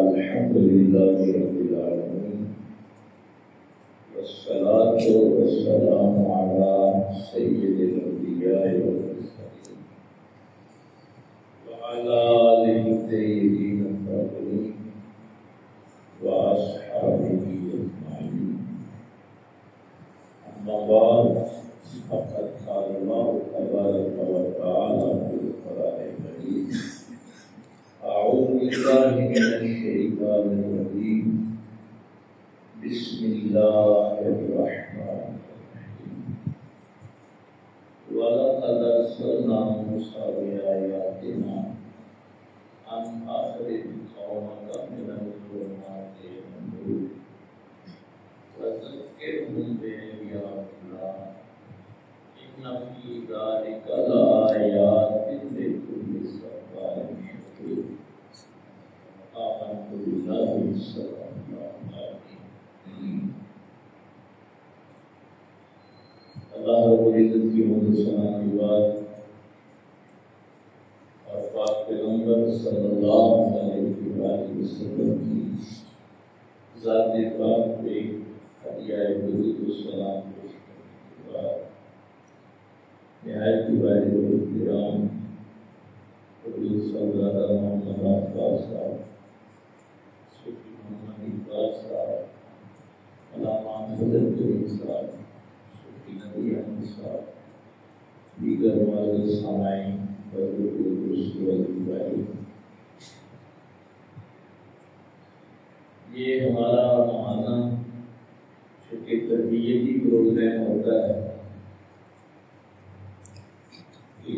الحمد لله رب العالمين والصلاة والسلام على سيد الأنبياء والمرسلين وعلى آله الطيبين الطاهرين وأصحابه أجمعين. أما بعد فقد قال الله تبارك وتعالى في القرآن الكريم: أعوذ بالله من الشيطان الرجيم، بسم الله الرحمن الرحيم. ولقد أرسلنا موسى بآياتنا أن أخرج قومك من الظلمات إلى النور وذكرهم بآيات الله إن في ذلك لآيات لكل صبار شكور. آمنت بالله صلى الله عليه وسلم. اللہ رب العزت کی حمد و ثنا کی بات اور پاک پیغمبر صلی اللہ علیہ وسلم کی ذات پاک پہ ہدیہ درود و سلام پیش کرنے کے بعد نہایت بارے احترام حضور صاحبزادہ محمد عباس صاحب، صوفی محمد اقبال صاحب، علامہ فضل کریم صاحب، صوفی نبی احمد صاحب، دیگر معزز سامعین یہ ہمارا ماہانہ چونکہ تربیتی پروگرام ہوتا ہے کہ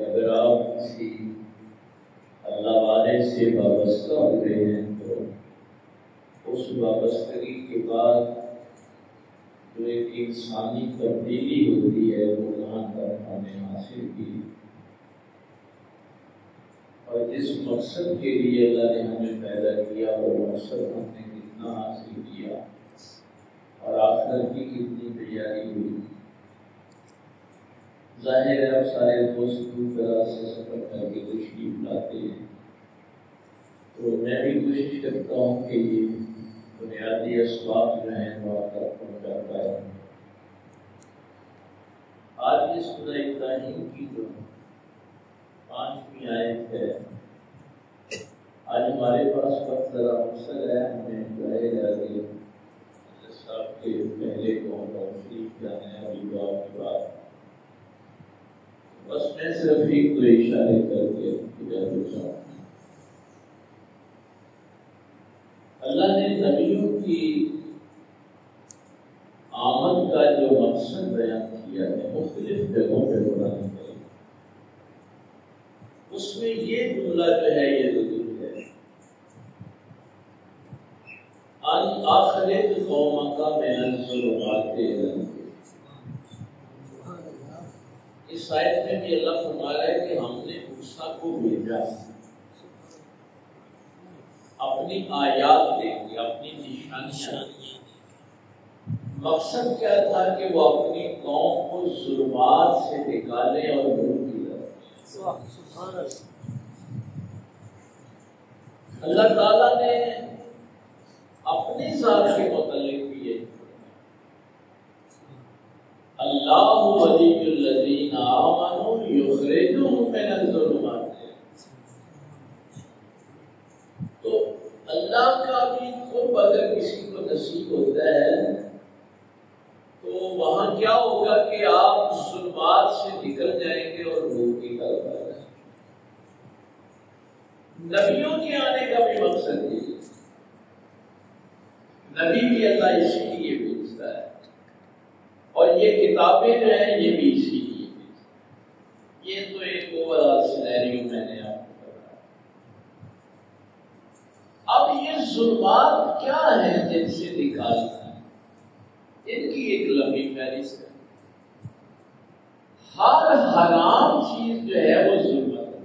اگر آپ کسی اللہ والے سے وابستہ ہوتے ہیں تو اس وابستگی کے بعد جو ایک انسانی تبدیلی ہوتی ہے وہ وہاں تک ہمیں حاصل کی، اور جس مقصد کے لیے اللہ نے ہمیں پیدا کیا وہ مقصد ہم نے کتنا حاصل کیا اور آخرت کی کتنی تیاری ہوئی۔ ظاہر ہے اب سارے دوست دور دراز سے سفر کر کے تشریف لاتے ہیں، تو میں بھی کوشش کرتا ہوں کہ یہ بنیادی اسباب جو ہیں وہ آپ تک پہنچاتا ہے۔ آج اس سورہ ابراہیم کی جو 5ویں آیت ہے، آج ہمارے پاس وقت ذرا مختصر ہے، ہمیں ظاہر ہے کہ صاحب کے پہلے کو تشریف جانا ہے ابھی دعا کے بعد، بس میں صرف ایک دو اشارے کر کے اجازت چاہوں۔ اللہ نے نبیوں کی آمد کا جو مقصد بیان کیا ہے مختلف جگہوں پہ قرآن کریم، اس میں یہ جملہ جو ہے یہ ضرور ہے ان آخرت قومک من الظلمات الی النور۔ اس آیت میں بھی اللہ فرما رہا ہے کہ ہم نے موسیٰ کو بھیجا اپنی آیات لے کے، اپنی نشانیاں۔ مقصد کیا تھا کہ وہ اپنی قوم کو ظلمات سے نکالے اور نور کی طرف۔ اللہ تعالیٰ نے اپنی ذات کے متعلق بھی یہ اللہ ولی الذین آمنوا یخرجهم من الظلمات، تو اللہ کا بھی قرب اگر کسی کو نصیب ہوتا ہے تو وہاں کیا ہوگا کہ آپ ظلمات سے نکل جائیں گے اور نور کی طرف آ جائیں گے۔ نبیوں کے آنے کا بھی مقصد یہ ہے، نبی بھی اللہ اسی لیے بھیجتا ہے، اور یہ کتابیں جو ہیں یہ بھی اسی لیے بھیجتا ہے۔ یہ تو ایک اوورآل سینیریو میں نے آپ کو بتایا۔ اب یہ ظلمات کیا ہیں جن سے نکالنا ہے، ان کی ایک لمبی فہرست ہے۔ ہر حرام چیز جو ہے وہ ظلمت ہے،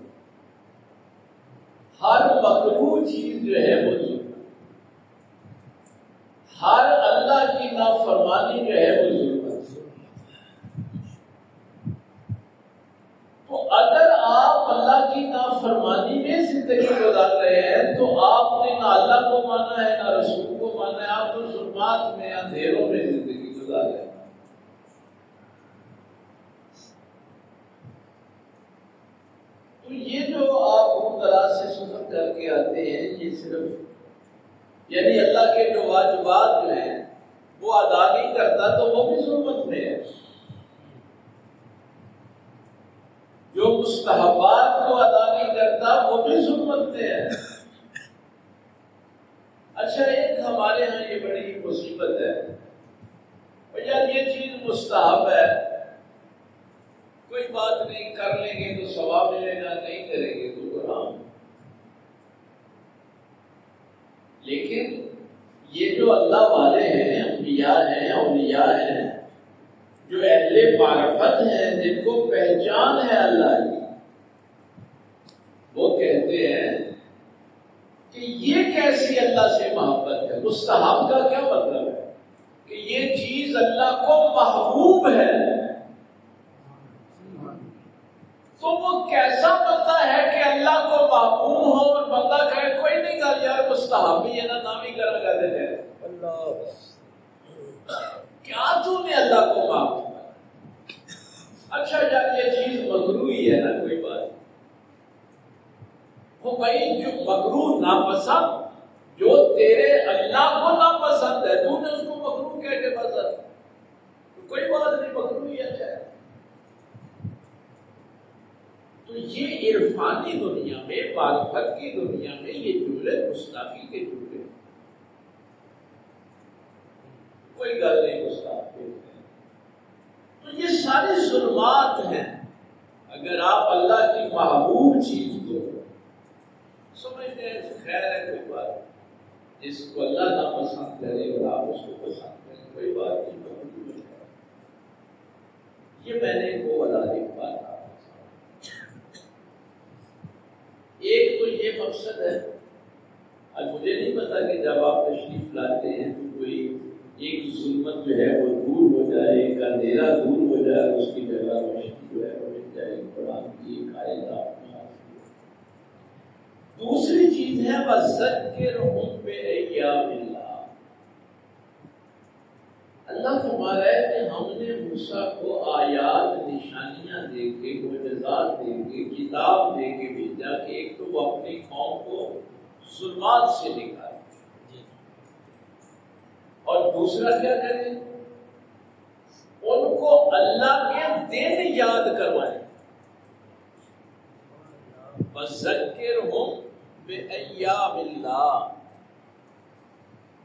ہر مکروہ چیز جو ہے وہ ظلمت ہے، ہر اللہ کی نافرمانی جو ہے وہ ظلمت ہے۔ تو اگر آپ اللہ کی نافرمانی میں زندگی گزار رہے ہیں تو آپ نے آپ نے نہ اللہ کو مانا ہے نہ رسول کو مانا ہے، آپ تو ظلمات میں اندھیروں میں زندگی گزار رہے ہیں۔ تو یہ جو آپ دور دراز سے سفر کر کے آتے ہیں، یہ صرف یعنی اللہ کے جو واجبات جو ہیں وہ ادا نہیں کرتا تو وہ بھی ظلمت میں ہے، جو مستحبات کو ادا نہیں کرتا وہ بھی ظلمت میں ہے۔ اچھا، ایک ہمارے ہاں یہ بڑی مصیبت ہے، یار یہ چیز مستحب ہے، کوئی بات نہیں، کر لیں گے تو ثواب ملے گا، نہیں کریں گے تو حرام۔ لیکن یہ جو اللہ والے ہیں، انبیاء ہیں، اولیاء ہیں، جو اہل معرفت ہیں، جن کو پہچان ہے اللہ کی، وہ کہتے ہیں کہ یہ کیسی اللہ سے محبت ہے۔ مستحب کا کیا مطلب ہے؟ کہ یہ چیز اللہ کو محبوب ہے، تو وہ کیسا بندہ ہے کہ اللہ کو محبوب ہو اور بندہ کہے کوئی نہیں کر یار مستحب ہی ہے نا، نام ہی کرا کرتے ہیں اللہ، کیا تو نے اللہ کو محبوب ہے؟ اچھا یار یہ چیز مکروہ ہی ہے نا، کوئی بات وہ بھائی جو مکروہ ناپسند، جو تیرے اللہ کو ناپسند ہے، تو نے اس کو مکروہ کہہ کے پسند، کوئی بات نہیں، مکروہ ہی اچھا ہے۔ تو یہ عرفانی دنیا میں، معرفت کی دنیا میں یہ جملے گستاخی کے جملے، کوئی گل نہیں گستاخی ہیں۔ تو یہ ساری ظلمات ہیں۔ اگر آپ اللہ کی محبوب چیز کو سمجھتے ہیں خیر ہے، کوئی بات، جس کو اللہ ناپسند کرے اور آپ اس کو پسند کریں، کوئی بات نہیں، یہ میں نے کو بتا ایک بات۔ ایک تو یہ مقصد ہے، اب مجھے نہیں پتا کہ جب آپ تشریف لاتے ہیں تو کوئی ایک ظلمت جو ہے وہ دور ہو جائے، ایک اندھیرا دور ہو جائے، اس کی جگہ روشنی جو ہے وہ مل جائے، قرآن کی ایک آیت آپ نے۔ دوسری چیز ہے وَذَكِّرْهُمْ بِأَيَّامِ اللَّهِ۔ اللہ فرما رہا ہے کہ ہم نے موسیٰ کو آیات، نشانیاں دے کے، معجزات دے کے، کتاب دے کے بھیجا کہ ایک تو وہ اپنی قوم کو ظلمات سے نکالے، اور دوسرا کیا کریں، ان کو اللہ کے دن یاد کروائیں۔ وَذَكِّرْهُمْ بِأَيَّامِ اللَّهِ،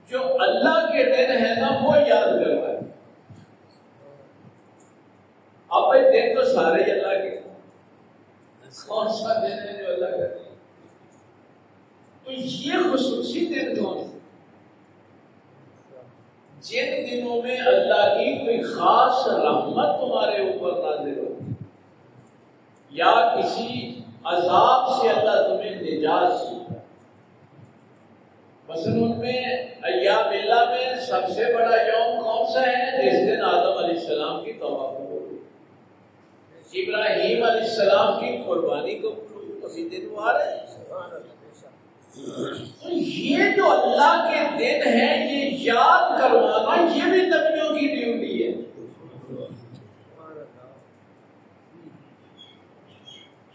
جو اللہ کے دن ہے نا وہ یاد کروائے۔ اب بھائی دن تو سارے ہی اللہ کے، کون سا دن ہے جو اللہ کا دن؟ تو یہ خصوصی دن کون ہے؟ جن دنوں میں اللہ کی کوئی خاص رحمت تمہارے اوپر نازل ہوتی، یا کسی عذاب سے اللہ تمہیں نجات سے، مثلا ان میں ایام اللہ میں سب سے بڑا یوم کون سا ہے؟ جس دن آدم علیہ السلام کی توبہ قبول ہوئی، ابراہیم علیہ السلام کی قربانی کو اسی دن وہ آ رہے ہیں۔ تو یہ جو اللہ کے دن ہے یہ یاد کروانا، یہ بھی نبیوں کی ڈیوٹی ہے۔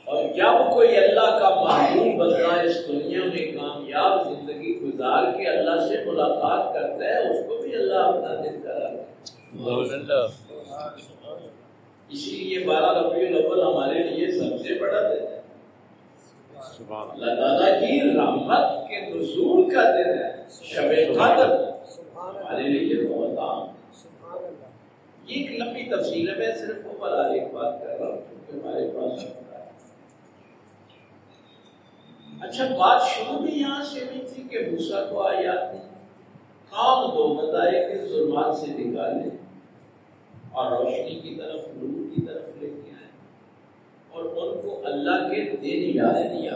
اور جب کوئی اللہ کا محبوب بندہ اس دنیا میں کامیاب زندگی گزار کے اللہ سے ملاقات کرتا ہے، اس کو بھی اللہ اپنا دن کراتا ہے۔ اسی لیے 12 ربیع الاول ہمارے لیے سب سے بڑا دن ہے، اللہ تعالیٰ کی رحمت کے نزول کا دن ہے، شب قدر ہمارے لیے بہت عام ہے۔ یہ ایک لمبی تفصیل ہے، میں صرف اوپر ایک بات کر رہا ہوں کیونکہ ہمارے پاس اچھا بات شروع بھی یہاں سے ہوئی تھی کہ موسیٰ کو آیات نے کام دو بتائے کہ ظلمات سے نکالے اور روشنی کی طرف، نور کی طرف لے کے آئے، اور ان کو اللہ کے دن یاد دیا۔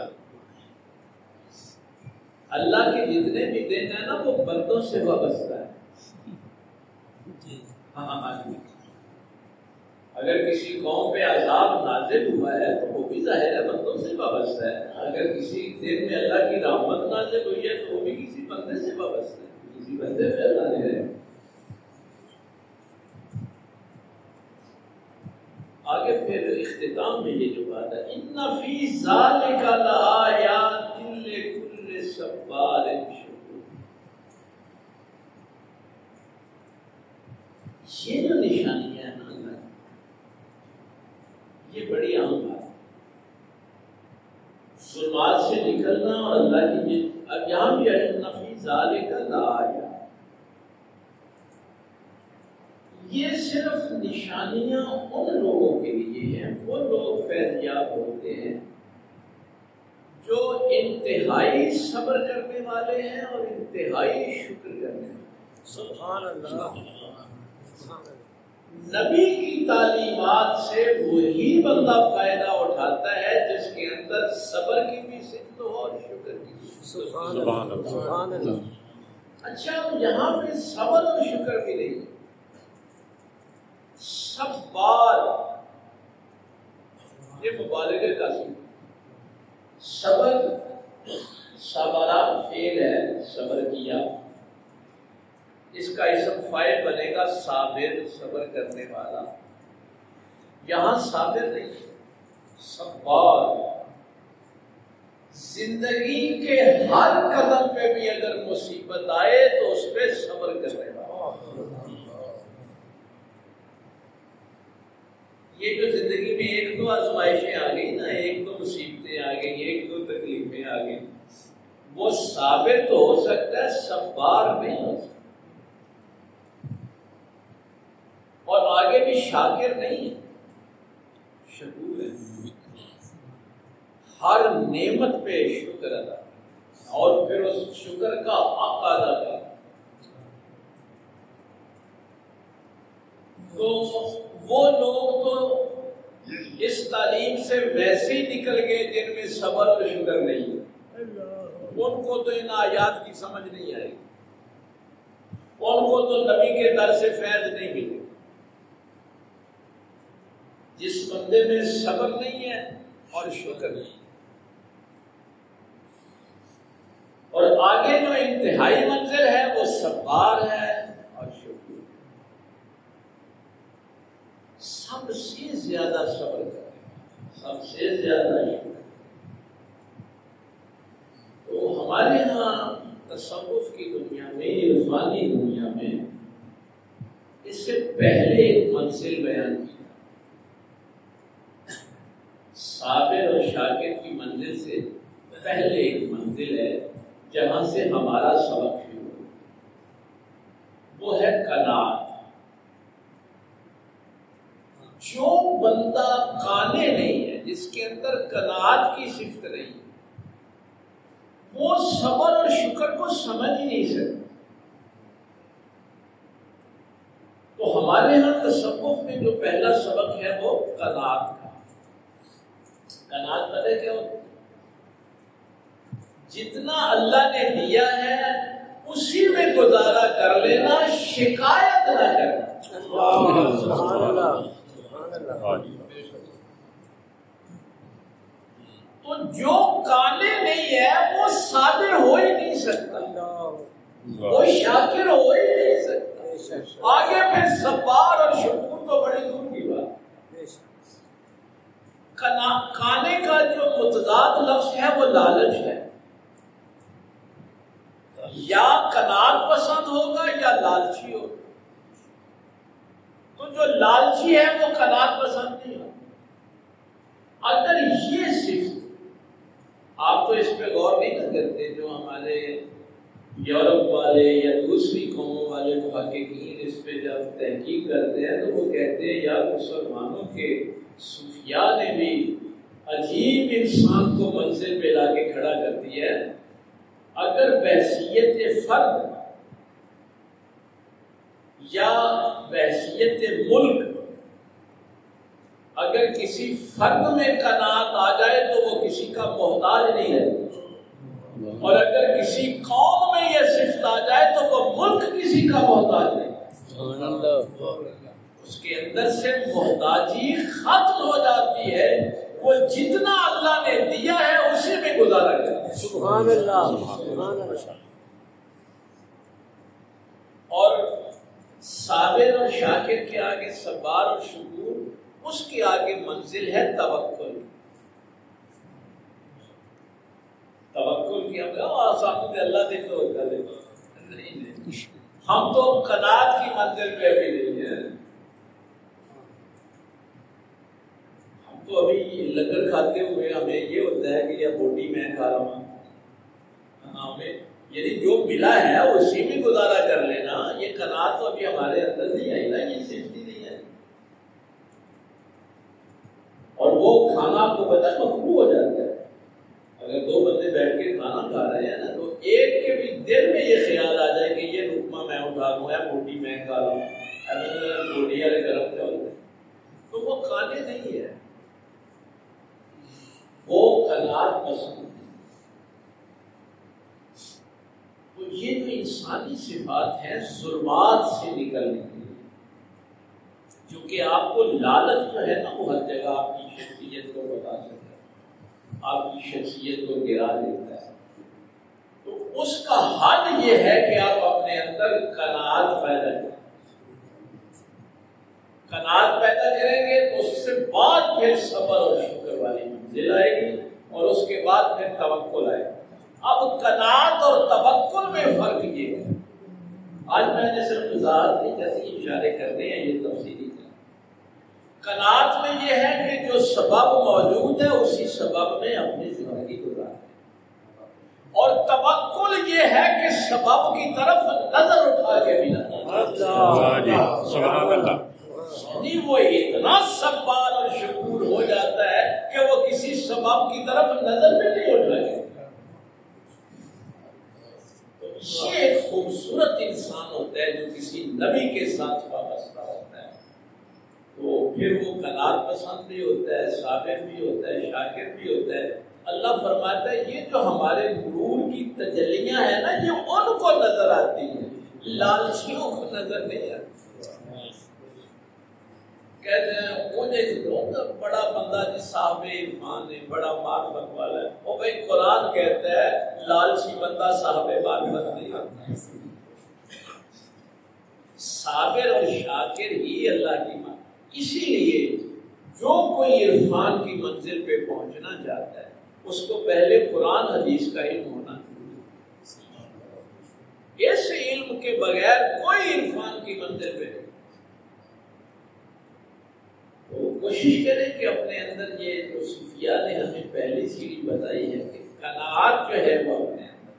اللہ کے جتنے بھی دن ہیں نا وہ بندوں سے وابستہ ہے۔ اگر کسی قوم پہ عذاب نازل ہوا ہے تو وہ بھی ظاہر ہے بندوں سے وابستہ ہے، اگر کسی دن میں اللہ کی رحمت نازل ہوئی ہے تو وہ بھی وابستہ ہے، کسی بندے پہ اللہ نہیں رہے۔ آگے پھر اختتام میں یہ جو بات ہے، ان فی ذالک لآیات لکل صبار شکور، یہ جو نشانیاں ہیں نا اللہ، یہ بڑی عام بات ہے، ظلمات سے نکلنا اور اللہ کی اب یہاں بھی ان فی ذالک لآیات، یہ صرف نشانیاں ان لوگوں کے لیے ہیں، وہ لوگ فیض یاب ہوتے ہیں جو انتہائی صبر کرنے والے ہیں اور انتہائی شکر کرنے والے۔ سبحان اللہ۔ نبی کی تعلیمات سے وہی بندہ فائدہ اٹھاتا ہے جس کے اندر صبر کی بھی صفت ہو اور شکر کی بھی صفت۔ سبحان اللہ۔ اچھا، یہاں پہ صبر اور شکر بھی نہیں، صبار یہ مبالغے کا صبر، صبرا فعل ہے، صبر کیا، اس کا اسم فاعل بنے گا صابر، صبر کرنے والا۔ یہاں صابر نہیں، صبار، زندگی کے ہر قدم پہ بھی اگر مصیبت آئے تو اس پہ صبر کرنے والا۔ یہ جو زندگی میں ایک دو آزمائشیں آ گئی نا، ایک دو مصیبتیں آ گئی، ایک دو تکلیفیں آ گئی، وہ صابر تو ہو سکتا ہے، صبار نہیں ہو سکتا، اور آگے بھی شاکر نہیں ہے، شکور ہے، ہر نعمت پہ شکر ادا اور پھر اس شکر کا حق ادا کرے۔ تو وہ لوگ تو اس تعلیم سے ویسے ہی نکل گئے جن میں صبر اور شکر نہیں ہے، ان کو تو ان آیات کی سمجھ نہیں آئے گی، ان کو تو نبی کے در سے فیض نہیں ملے۔ جس بندے میں صبر نہیں ہے اور شکر نہیں، اور آگے جو انتہائی منزل ہے وہ صبار ہے اور شکر، سب سے زیادہ صبر کرے، سب سے زیادہ شکر۔ تو ہمارے ہاں تصوف کی دنیا میں، عرفانی دنیا میں، اس سے پہلے ایک منزل بیان کی، صابر اور شاکر کی منزل سے پہلے ایک منزل ہے جہاں سے ہمارا سبق شروع ہو، وہ ہے قناعت۔ جو بندہ قانع نہیں ہے، جس کے اندر قناعت کی صفت نہیں، وہ صبر اور شکر کو سمجھ ہی نہیں سکتا۔ تو ہمارے ہاں تصوف میں جو پہلا سبق ہے وہ قناعت کا۔ قناعت پتہ ہے کیا ہوتا ہے؟ جتنا اللہ نے دیا ہے اسی میں گزارا کر لینا، شکایت نہ کرنا۔ تو جو قانع نہیں ہے وہ صابر ہو ہی نہیں سکتا، وہ شاکر ہو ہی نہیں سکتا۔ آگے پھر صبار اور شکور تو بڑی دور کی بات۔ قانع کا جو متضاد لفظ ہے وہ لالچ ہے، یا قناعت پسند ہوگا یا لالچی ہوگا۔ تو جو لالچی ہے وہ قناعت پسند نہیں ہوگا۔ اگر یہ صفت، آپ تو اس پہ غور نہیں کرتے، جو ہمارے یورپ والے یا دوسری قوموں والے محققین اس پہ جب تحقیق کرتے ہیں تو وہ کہتے ہیں یار مسلمانوں کے صوفیاء نے بھی عجیب انسان کو منزل پہ لا کے کھڑا کر دیا ہے۔ اگر بحثیت فرد یا بحثیت ملک اگر کسی فرد میں قناعت آ جائے تو وہ کسی کا محتاج نہیں ہے، اور اگر کسی قوم میں یہ صفت آ جائے تو وہ ملک کسی کا محتاج نہیں، اس کے اندر سے محتاجی ختم ہو جاتی ہے، وہ جتنا اللہ نے دیا ہے اسی میں گزارا کرتا ہے۔ سبحان اللہ، سبحان اللہ۔ اور صابر اور شاکر کے آگے صبار اور شکور، اس کے آگے منزل ہے توکل۔ توکل کی ہم آسانوں پہ اللہ دے تو نہیں، ہم تو قناعت کی منزل پہ ابھی نہیں ہیں۔ ہم تو ابھی لنگر کھاتے ہوئے ہمیں یہ ہوتا ہے کہ یہ بوٹی میں کھا رہا ہوں، ہمیں یعنی جو ملا ہے اسی میں گزارا کر لینا، یہ قناعت تو ابھی ہمارے اندر نہیں آئی نا، یہ صفتی نہیں ہے۔ اور وہ کھانا آپ کو پتہ ہے مکروہ ہو جاتا ہے۔ اگر دو بندے بیٹھ کے کھانا کھا رہے ہیں نا، تو ایک کے بھی دل میں یہ خیال آ جائے کہ یہ رکما میں اٹھا لوں یا بوٹی میں کھا لوں، بوٹی والے گرم چاول، تو وہ کھانے نہیں ہے، وہ قناعت پسند ہے۔ تو یہ جو انسانی صفات ہیں ظلمات سے نکلنے کے لیے، کیونکہ آپ کو لالچ جو ہے نا وہ ہر جگہ آپ کی شخصیت کو بتا سکتا ہے، آپ کی شخصیت کو گرا دیتا ہے۔ تو اس کا حل یہ ہے کہ آپ اپنے اندر قناعت پیدا کریں۔ قناعت پیدا کریں گے تو اس سے بعد پھر صبر اور شکر والی منزل آئے گی، اور اس کے بعد پھر توکل آئے گا۔ اب قناعت اور توکل میں فرق یہ ہے، آج میں نے صرف وضاحت نہیں کرنی، اشارے کرنے ہیں، یہ تفصیلی ہے۔ قناعت میں یہ ہے کہ جو سبب موجود ہے اسی سبب میں اپنی زندگی گزاریں، اور توکل یہ ہے کہ سبب کی طرف نظر اٹھا کے بھی یعنی وہ اتنا صبار اور شکور ہو جاتا ہے کہ وہ کسی سبب کی طرف نظر بھی نہیں اٹھائے۔ یہ ایک خوبصورت انسان ہوتا ہے جو کسی نبی کے ساتھ وابستہ ہوتا ہے، تو پھر وہ قناعت پسند بھی ہوتا ہے، صابر بھی ہوتا ہے، شاکر بھی ہوتا ہے۔ اللہ فرماتا ہے یہ جو ہمارے نور کی تجلیاں ہیں نا، یہ ان کو نظر آتی ہیں، لالچیوں کو نظر نہیں آتی۔ کہتے ہیں مجھے بڑا بندہ جس صاحب عرفان ہے، بڑا معرفت والا ہے، وہ بھائی قرآن کہتا ہے لالچی بندہ صاحب معرفت نہیں ہوتا۔ صابر اور شاکر ہی اللہ کی مان۔ اسی لیے جو کوئی عرفان کی منزل پہ پہنچنا چاہتا ہے اس کو پہلے قرآن حدیث کا علم ہونا چاہیے۔ اس علم کے بغیر کوئی عرفان کی منزل پہ نہیں۔ تو کوشش کریں کہ اپنے اندر یہ جو صوفیاء نے ہمیں پہلی سیڑھی بتائی ہے کہ قناعت جو ہے وہ اپنے اندر،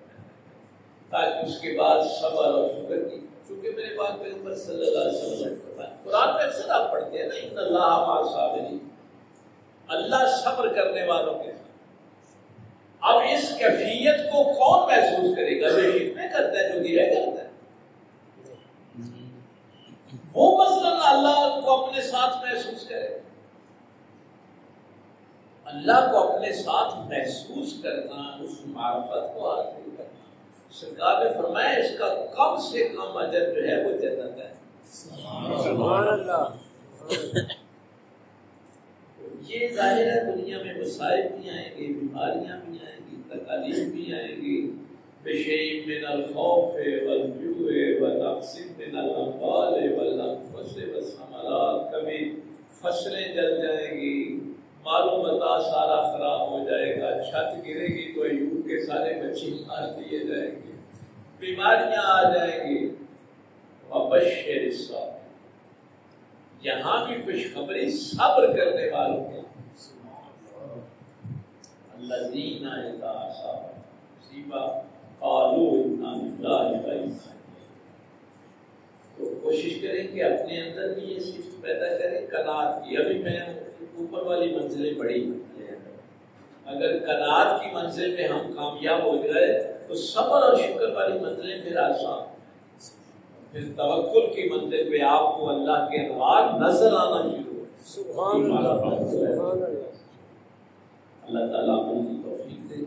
تاکہ اس کے بعد صبر اور شکر کی، چونکہ میرے پاک پیغمبر صلی اللہ علیہ وسلم قرآن میں اکثر آپ پڑھتے ہیں نا، ان اللہ مع الصابرین، اللہ صبر کرنے والوں کے ساتھ۔ اب اس کیفیت کو کون محسوس کرے گا؟ جو شکوے کرتا ہے، جو گرے کرتا ہے، وہ مثلاً اللہ کو اپنے ساتھ محسوس کرے۔ اللہ کو اپنے ساتھ محسوس کرنا، اس معرفت کو حاصل کرنا، سرکار نے فرمایا اس کا کم سے کم اجر جو ہے وہ جنت ہے۔ سبحان اللہ۔ یہ ظاہر ہے دنیا میں مسائل بھی آئیں گے، بیماریاں بھی آئیں گی، تکالیف بھی آئیں گی، بشیء من الخوف والجوع ونقص من الاموال والانفس والثمرات، کبھی فصلیں جل جائیں گی، مال و متاع سارا خراب ہو جائے گا، چھت گرے گی تو ایوب کے سارے بچے مار دیے جائیں گے، بیماریاں آ جائیں گی۔ وبشر الصابرین، یہاں بھی خوشخبری صبر کرنے والوں کے، الذین اذا اصابتهم مصیبہ قالوا انا للہ و انا الیہ۔ تو کوشش کریں کہ اپنے اندر بھی یہ صفت پیدا کریں قناعت کی۔ ابھی میں اوپر والی منزلیں بڑی منزلیں ہیں، اگر قناعت کی منزل میں ہم کامیاب ہو گئے تو صبر اور شکر والی منزلیں پھر آسان، پھر توکل کی منزل پہ آپ کو اللہ کے انوار نظر آنا شروع ہو۔ سبحان اللہ۔ اللہ تعالیٰ عمل کی توفیق دے۔